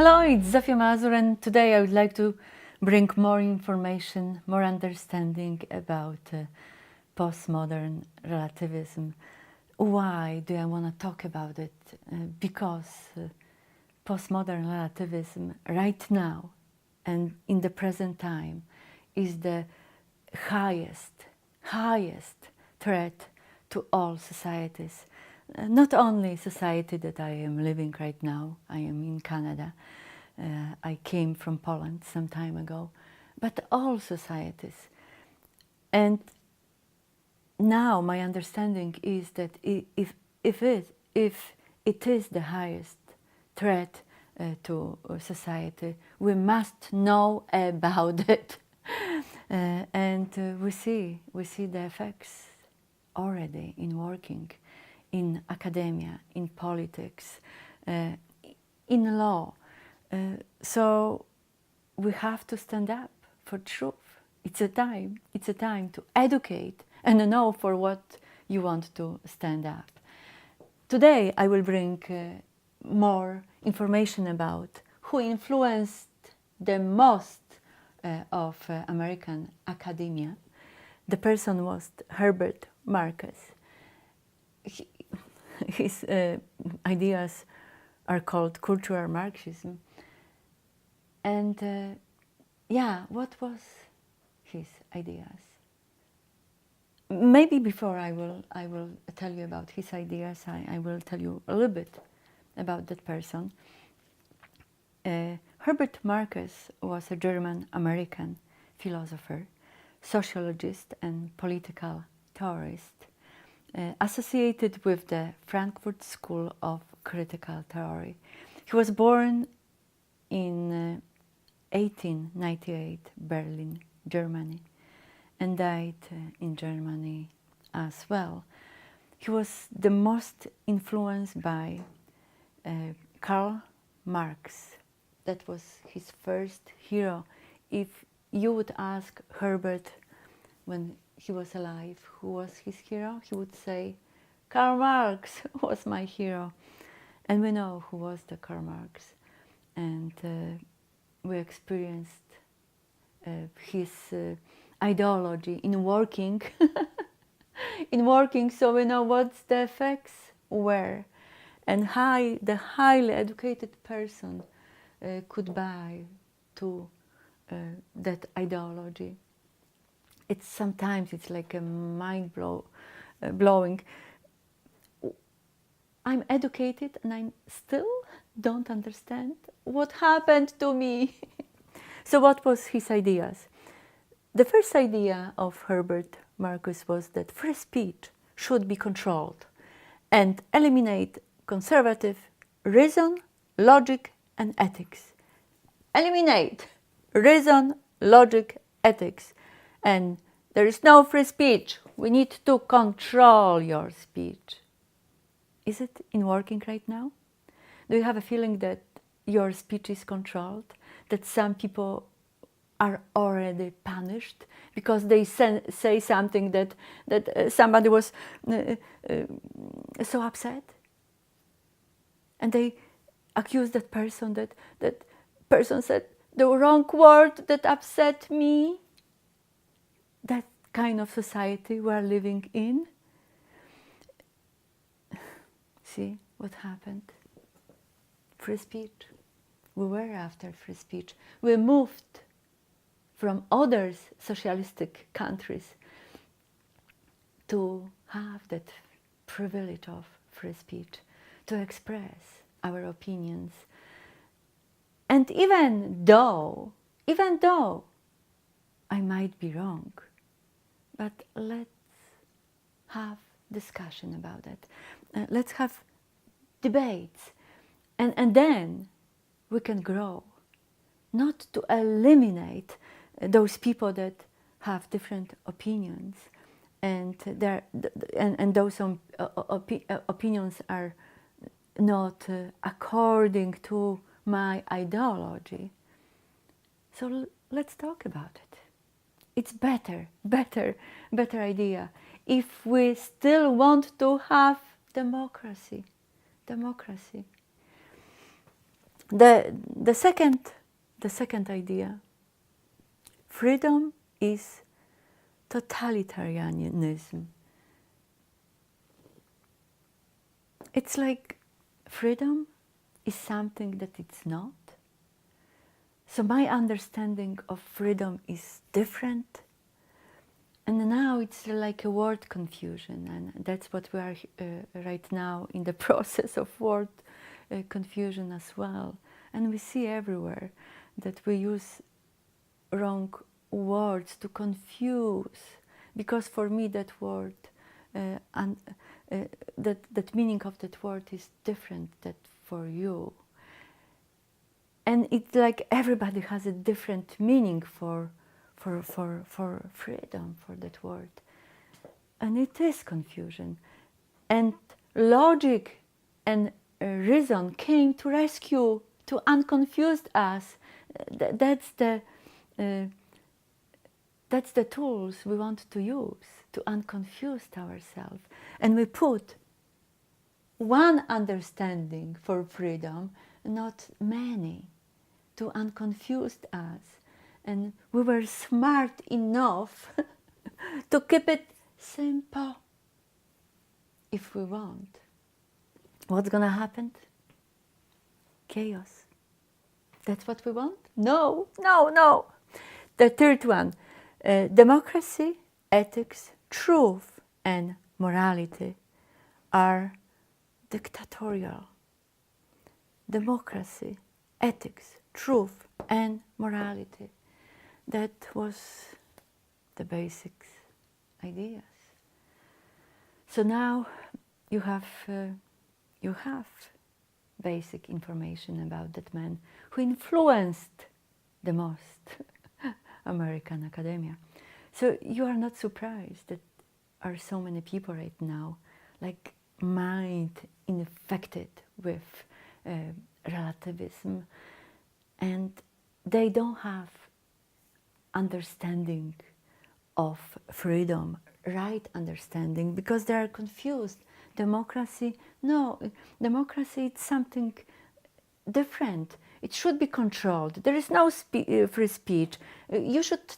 Hello, it's Zofia Mazur, and today I would like to bring more information, more understanding about postmodern relativism. Why do I want to talk about it? Because postmodern relativism right now and in the present time is the highest threat to all societies. Not only society that I am living right now, I am in Canada, I came from Poland some time ago, but all societies. And now my understanding is that if it is the highest threat to society, we must know about it. And we see the effects already in working, in academia, in politics, in law. So we have to stand up for truth. It's a time to educate and know for what you want to stand up. Today I will bring more information about who influenced the most of American academia. The person was Herbert Marcuse. His ideas are called cultural Marxism. And yeah, what was his ideas? Maybe before I will tell you about his ideas, I will tell you a little bit about that person. Herbert Marcus was a German-American philosopher, sociologist and political theorist, associated with the Frankfurt School of Critical Theory. He was born in 1898, Berlin, Germany, and died in Germany as well. He was the most influenced by Karl Marx. That was his first hero. If you would ask Herbert when he was alive who was his hero, he would say, Karl Marx was my hero. And we know who was the Karl Marx. And we experienced his ideology in working, so we know what the effects were and how the highly educated person could buy to that ideology. Sometimes it's like a blowing. I'm educated and I still don't understand what happened to me. So what was his ideas? The first idea of Herbert Marcuse was that free speech should be controlled and eliminate conservative reason, logic, and ethics. Eliminate reason, logic, ethics. And there is no free speech. We need to control your speech. Is it in working right now? Do you have a feeling that your speech is controlled? That some people are already punished because they say something that somebody was so upset? And they accuse that person that person said the wrong word that upset me? That kind of society we are living in. See what happened? Free speech. We were after free speech. We moved from other socialistic countries to have that privilege of free speech, to express our opinions. And even though I might be wrong, but let's have discussion about it. Let's have debates, and then we can grow. Not to eliminate those people that have different opinions, and those opinions are not according to my ideology. So let's talk about it. It's better idea if we still want to have democracy. The second idea, freedom is totalitarianism. It's like freedom is something that it's not. So my understanding of freedom is different. And now it's like a word confusion, and that's what we are right now in the process of word confusion as well. And we see everywhere that we use wrong words to confuse, because for me that word that meaning of that word is different than for you. And it's like everybody has a different meaning for freedom, for that word. And it is confusion. And logic and reason came to rescue, to unconfuse us. That's the tools we want to use to unconfuse ourselves. And we put one understanding for freedom, not many, to unconfuse us. And we were smart enough to keep it simple if we want. What's gonna happen? Chaos. That's what we want? No, no, no. The third one, democracy, ethics, truth, and morality are dictatorial. Democracy, ethics, truth, and morality. That was the basic ideas. So now you have basic information about that man who influenced the most American academia. So you are not surprised that are so many people right now, like mind infected with relativism, and they don't have understanding of freedom, right understanding, because they are confused. Democracy, no, democracy is something different. It should be controlled. There is no free speech. You should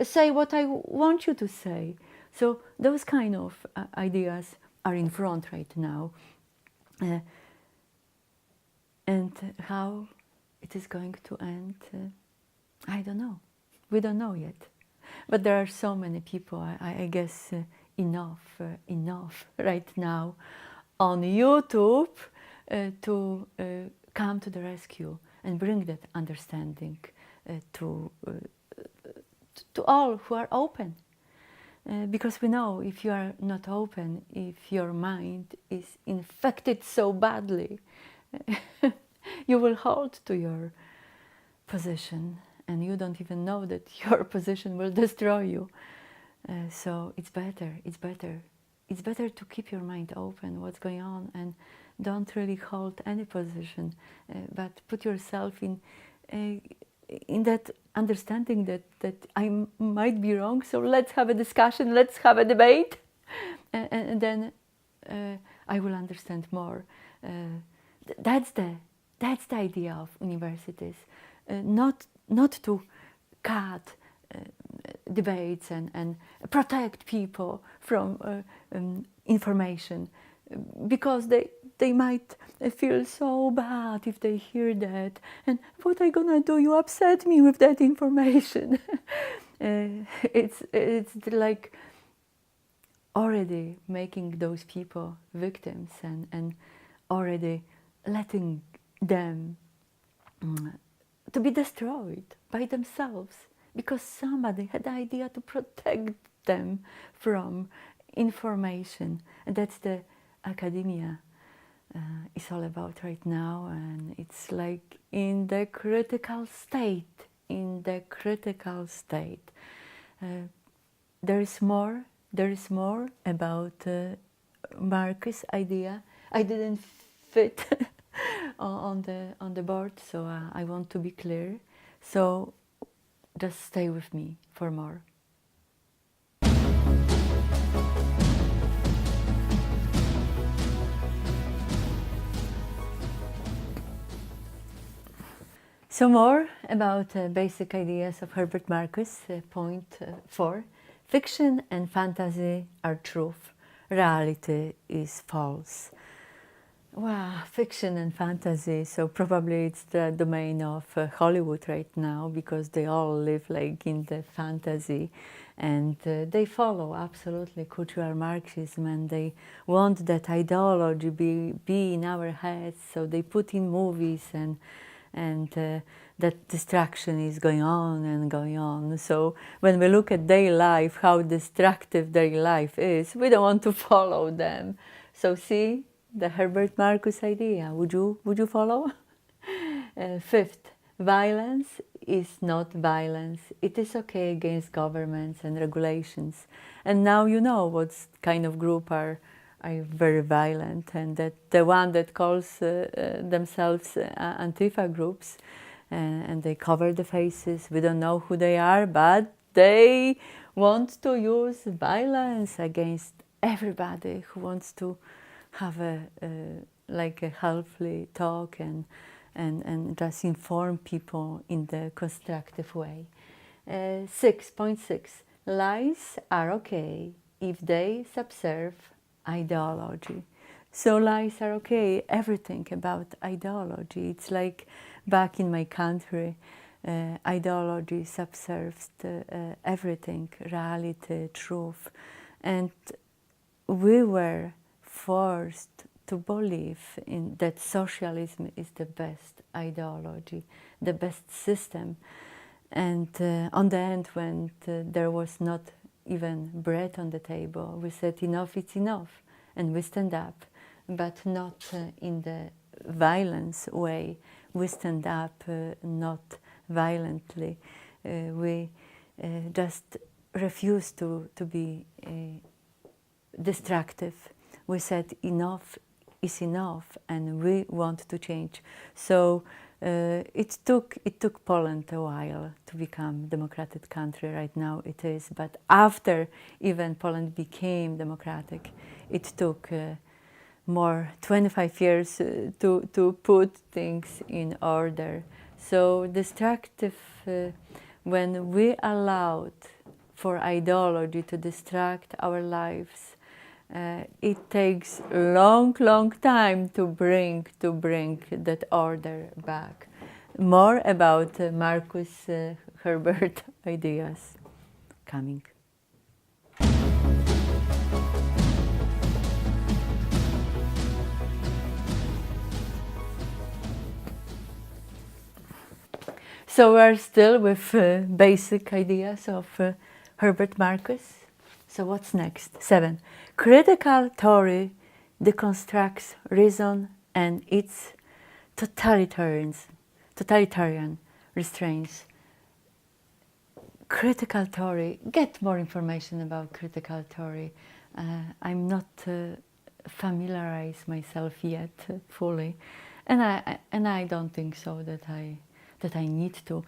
say what I want you to say. So those kind of ideas are in front right now. And how it is going to end, I don't know. We don't know yet. But there are so many people, I guess enough right now on YouTube to come to the rescue and bring that understanding to all who are open. Because we know if you are not open, if your mind is infected so badly, you will hold to your position, and you don't even know that your position will destroy you. So it's better to keep your mind open, what's going on, and don't really hold any position, but put yourself in that understanding that I might be wrong, so let's have a discussion, let's have a debate, and then I will understand more. That's the idea of universities, not to cut debates and protect people from information, because they might feel so bad if they hear that, and what are you gonna do? You upset me with that information. It's like already making those people victims and already letting them to be destroyed by themselves, because somebody had the idea to protect them from information. And that's the academia is all about right now, and it's like in the critical state. There is more about Marcus' idea. I didn't fit on the board, so I want to be clear. So just stay with me for more. So more about basic ideas of Herbert Marcus, point 4. Fiction and fantasy are truth. Reality is false. Wow, fiction and fantasy, so probably it's the domain of Hollywood right now, because they all live like in the fantasy, and they follow absolutely cultural Marxism, and they want that ideology be in our heads, so they put in movies, and that distraction is going on and going on. So when we look at daily life, how destructive daily life is, we don't want to follow them. So see the Herbert Marcus idea. Would you follow? Fifth, violence is not violence. It is okay against governments and regulations. And now you know what kind of group are very violent, and that the one that calls themselves Antifa groups, and they cover the faces. We don't know who they are, but they want to use violence against everybody who wants to have like a healthy talk and just inform people in the constructive way. 6.6. Lies are okay if they subserve ideology. So lies are okay, everything about ideology. It's like back in my country, ideology subserves everything, reality, truth. And we were forced to believe in that socialism is the best ideology, the best system. And on the end, when there was not even bread on the table, we said enough, it's enough, and we stand up, but not in the violence way. We stand up not violently. We just refuse to be destructive. We said enough is enough, and we want to change. So it took Poland a while to become a democratic country. Right now it is, but after even Poland became democratic, it took more 25 years to put things in order. So destructive, when we allowed for ideology to distract our lives, it takes long time to bring that order back. More about Marcus Herbert ideas coming. So we're still with basic ideas of Herbert Marcus. So what's next? 7. Critical theory deconstructs reason and its totalitarian restraints. Critical theory. Get more information about critical theory. I'm not familiarized myself yet fully, and I don't think so that I need to.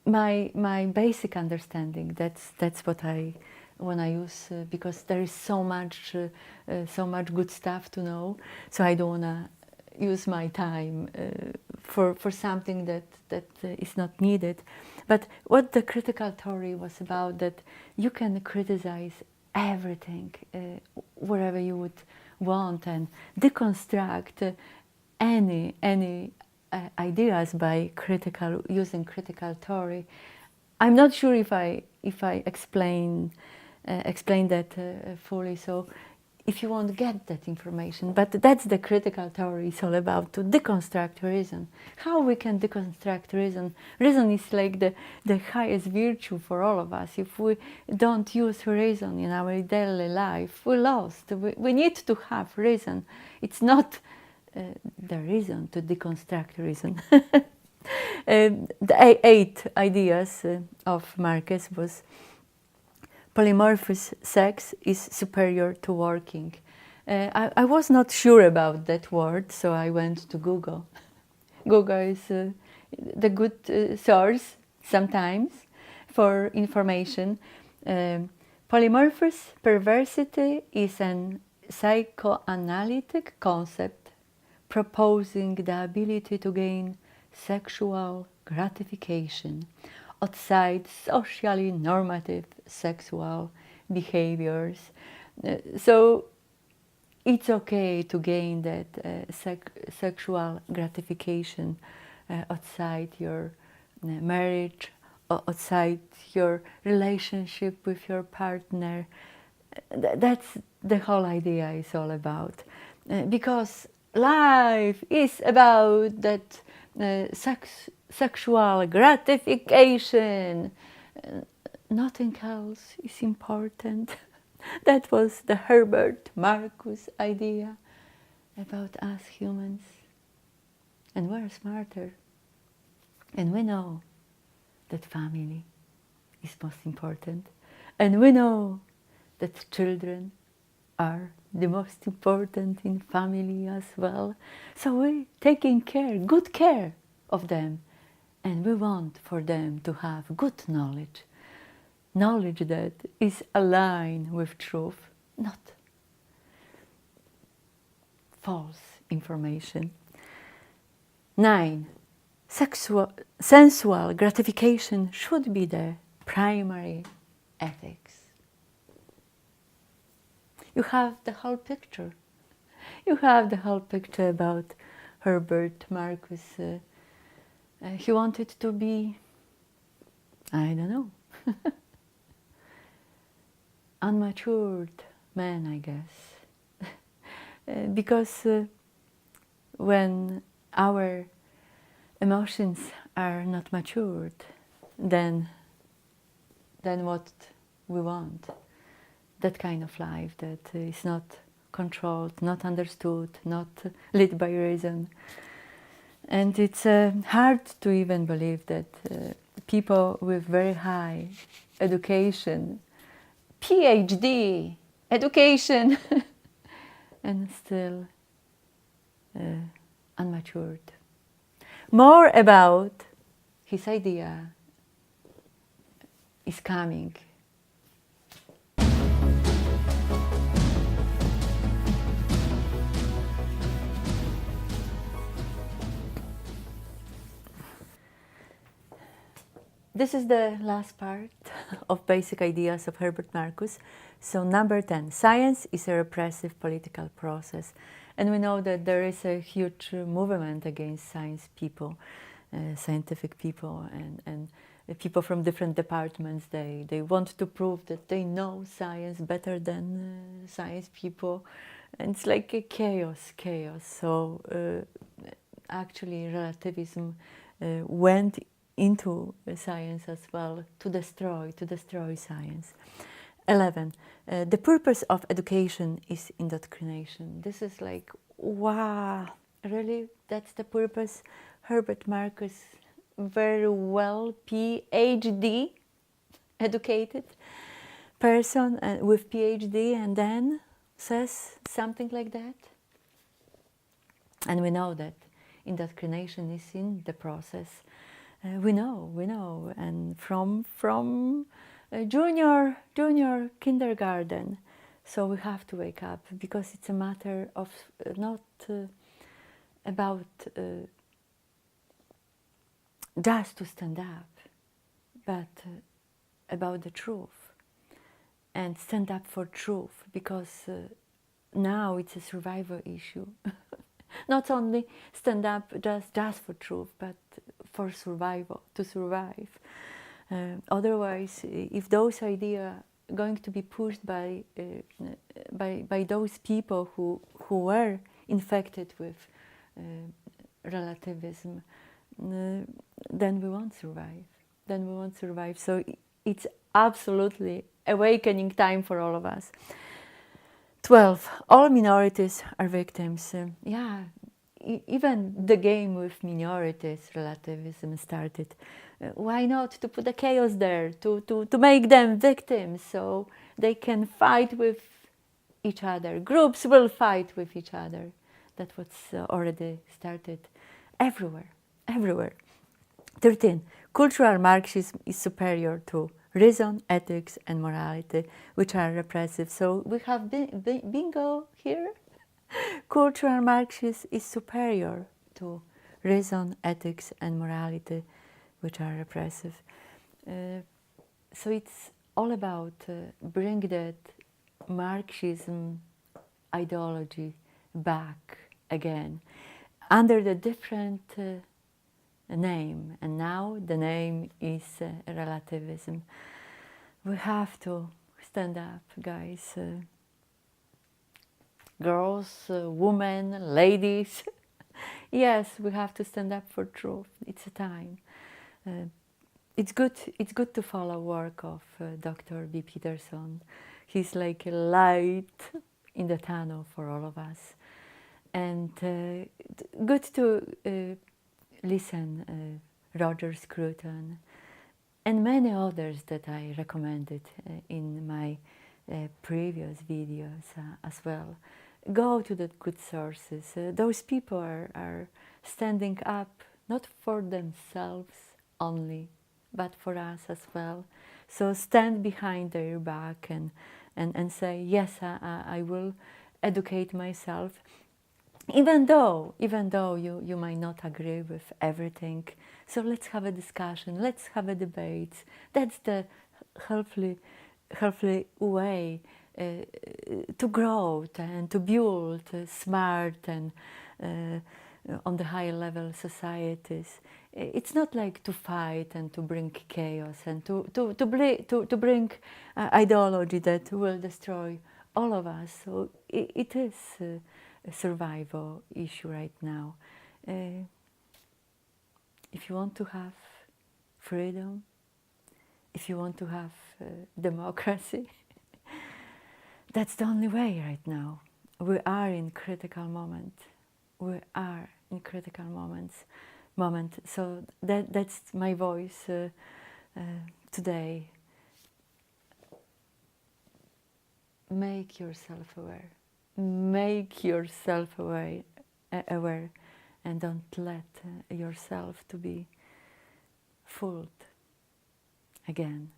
My basic understanding. That's what I when I use, because there is so much good stuff to know. So I don't wanna use my time for something that is not needed. But what the critical theory was about, that you can criticize everything wherever you would want, and deconstruct any ideas by using critical theory. I'm not sure if I explain that fully. So if you want to get that information, but that's the critical theory is all about, to deconstruct reason. How we can deconstruct reason? Reason is like the highest virtue for all of us. If we don't use reason in our daily life, we're lost. We need to have reason. It's not the reason to deconstruct reason. The 8 ideas of Marcus was polymorphous sex is superior to working. I was not sure about that word, so I went to Google. Google is the good source sometimes for information. Polymorphous perversity is an psychoanalytic concept proposing the ability to gain sexual gratification outside socially normative sexual behaviors. So it's okay to gain that sexual gratification outside your marriage, outside your relationship with your partner. That's the whole idea is all about. Because life is about that sexual gratification. Nothing else is important. That was the Herbert Marcuse idea about us humans. And we're smarter. And we know that family is most important. And we know that children are the most important in family as well. So we're taking care, good care of them. And we want for them to have good knowledge. Knowledge that is aligned with truth, not false information. 9. Sensual gratification should be the primary ethics. You have the whole picture. You have the whole picture about Herbert Marcuse. He wanted to be, I don't know, unmatured man, I guess. Because when our emotions are not matured, then what we want, that kind of life that is not controlled, not understood, not led by reason. And it's hard to even believe that people with very high education, PhD education, and still unmatured. More about his idea is coming. This is the last part of basic ideas of Herbert Marcuse. So number 10, science is a repressive political process. And we know that there is a huge movement against science people, scientific people, and people from different departments. They want to prove that they know science better than science people. And it's like a chaos. So actually relativism went into science as well, to destroy science. 11. The purpose of education is indoctrination. This is like, wow, really? That's the purpose? Herbert Marcuse, very well PhD educated person with PhD, and then says something like that? And we know that indoctrination is in the process. We know, and from junior kindergarten. So we have to wake up, because it's a matter of not about just to stand up, but about the truth, and stand up for truth, because now it's a survival issue. Not only stand up just for truth, but for survival, to survive. Otherwise, if those ideas are going to be pushed by those people who were infected with relativism, then we won't survive. So it's absolutely awakening time for all of us. 12. All minorities are victims. Even the game with minorities, relativism started. Why not to put the chaos there, to make them victims, so they can fight with each other. Groups will fight with each other. That's what's already started everywhere. 13. Cultural Marxism is superior to reason, ethics, and morality, which are repressive. So we have bingo here. Cultural Marxism is superior to reason, ethics, and morality, which are repressive. So it's all about bring that Marxism ideology back again under the different name, and now the name is relativism. We have to stand up, guys, girls, women, ladies. Yes, we have to stand up for truth. It's a time. It's good to follow work of Dr. B. Peterson. He's like a light in the tunnel for all of us. And good to listen Roger Scruton and many others that I recommended in my previous videos as well. Go to the good sources. Those people are standing up not for themselves only, but for us as well. So stand behind their back and say, yes, I will educate myself. Even though you might not agree with everything, so let's have a discussion, let's have a debate. That's the healthy way to grow and to build smart and on the higher level societies. It's not like to fight and to bring chaos and to bring ideology that will destroy all of us. So it is a survival issue right now. If you want to have freedom, if you want to have democracy, that's the only way right now. We are in critical moment. We are in critical moment. So that's my voice today. Make yourself aware. Make yourself aware, and don't let yourself to be fooled again.